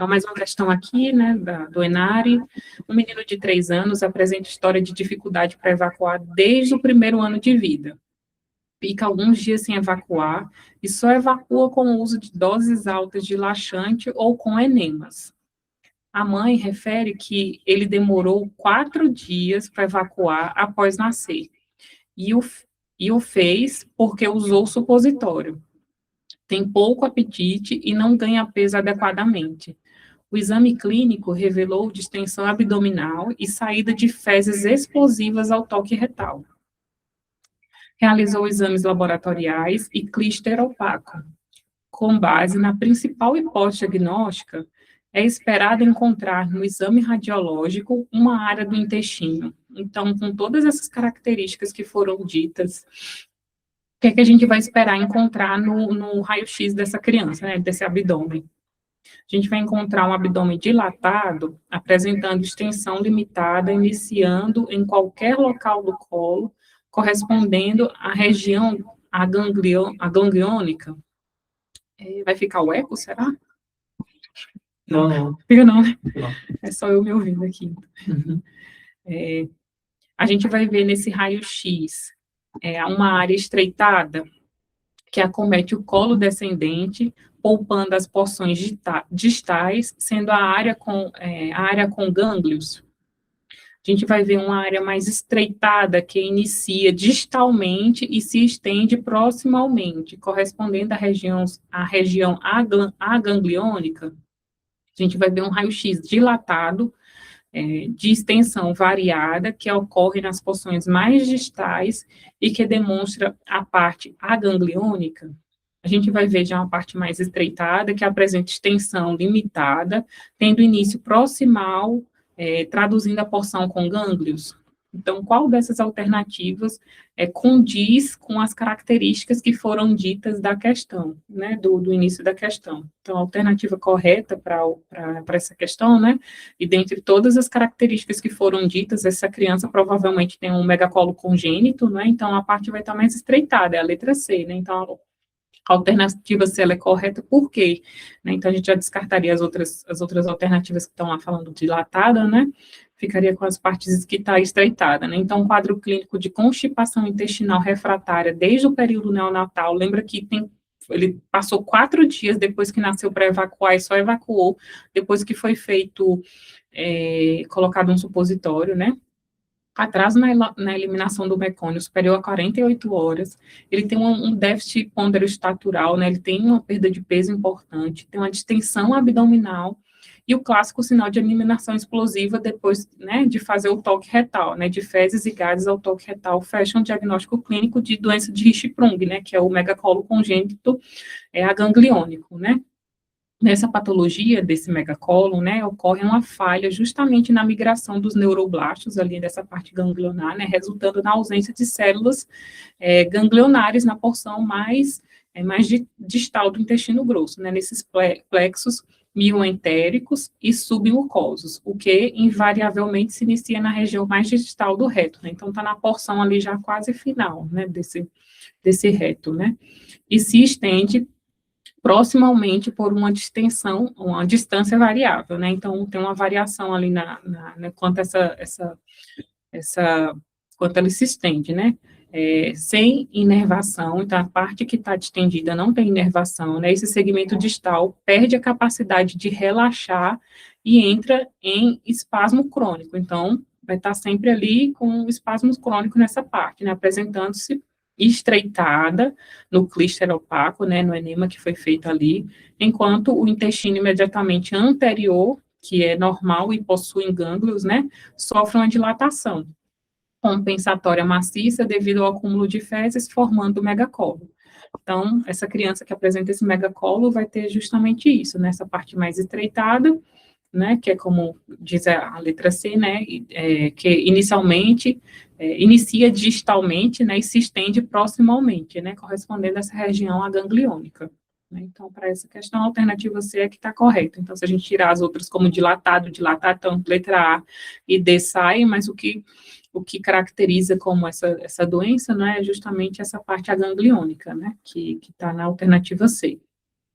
Então, mais uma questão aqui, né, do Enari. Um menino de 3 anos apresenta história de dificuldade para evacuar desde o primeiro ano de vida. Fica alguns dias sem evacuar e só evacua com o uso de doses altas de laxante ou com enemas. A mãe refere que ele demorou 4 dias para evacuar após nascer e o fez porque usou supositório. Tem pouco apetite e não ganha peso adequadamente. O exame clínico revelou distensão abdominal e saída de fezes explosivas ao toque retal. Realizou exames laboratoriais e clíster opaco. Com base na principal hipótese diagnóstica, é esperado encontrar no exame radiológico uma área do intestino. Então, com todas essas características que foram ditas, o que é que a gente vai esperar encontrar no raio-x dessa criança, né, desse abdômen? A gente vai encontrar um abdômen dilatado, apresentando extensão limitada, iniciando em qualquer local do colo, correspondendo à região gangliônica. Vai ficar o eco, será? Não. Fica não, né? Não. É só eu me ouvindo aqui. Uhum. A gente vai ver nesse raio-x uma área estreitada que acomete o colo descendente, poupando as porções distais, sendo a área com gânglios. A gente vai ver uma área mais estreitada, que inicia distalmente e se estende proximalmente, correspondendo à região agangliônica. A gente vai ver um raio-x dilatado, de extensão variada, que ocorre nas porções mais distais e que demonstra a parte agangliônica. A gente vai ver já uma parte mais estreitada, que apresenta extensão limitada, tendo início proximal, traduzindo a porção com gânglios. Então, qual dessas alternativas condiz com as características que foram ditas da questão, né, do início da questão? Então, a alternativa correta para essa questão, né, e dentre todas as características que foram ditas, essa criança provavelmente tem um megacolo congênito, né, então a parte vai estar mais estreitada, é a letra C, né, então a alternativa C ela é correta, por quê? Né, então, a gente já descartaria as outras alternativas que estão lá falando dilatada, né? Ficaria com as partes que está estreitada, né? Então, quadro clínico de constipação intestinal refratária desde o período neonatal, lembra que ele passou 4 dias depois que nasceu para evacuar e só evacuou depois que foi feito, colocado um supositório, né? Atraso na eliminação do mecônio superior a 48 horas, ele tem um déficit ponderoestatural, né, ele tem uma perda de peso importante, tem uma distensão abdominal, e o clássico sinal de eliminação explosiva depois, né, de fazer o toque retal, né, de fezes e gases ao toque retal, fecha um diagnóstico clínico de doença de Hirschsprung, né, que é o megacolo congênito agangliônico, né. Nessa patologia desse megacólon, né, ocorre uma falha justamente na migração dos neuroblastos ali dessa parte ganglionar, né, resultando na ausência de células ganglionares na porção mais distal do intestino grosso, né, nesses plexos mioentéricos e submucosos, o que invariavelmente se inicia na região mais distal do reto, né, então está na porção ali já quase final, né, desse reto, né, e se estende proximalmente por uma distância variável, né? Então, tem uma variação ali quanto quanto ela se estende, né? Sem inervação, então a parte que está distendida não tem inervação, né? Esse segmento distal perde a capacidade de relaxar e entra em espasmo crônico. Então, vai estar sempre ali com espasmos crônicos nessa parte, né? Apresentando-se estreitada no clíster opaco, né, no enema que foi feito ali, enquanto o intestino imediatamente anterior, que é normal e possui gânglios, né, sofre uma dilatação compensatória maciça devido ao acúmulo de fezes, formando o megacolo. Então, essa criança que apresenta esse megacolo vai ter justamente isso, né, essa parte mais estreitada, né, que é como diz a letra C, né, que inicialmente inicia distalmente, né, e se estende proximalmente, né, correspondendo a essa região agangliônica. Né, então, para essa questão, a alternativa C é que está correta. Então, se a gente tirar as outras como dilatado, então, letra A e D saem, mas o que caracteriza como essa doença, né, é justamente essa parte agangliônica, né, que está na alternativa C.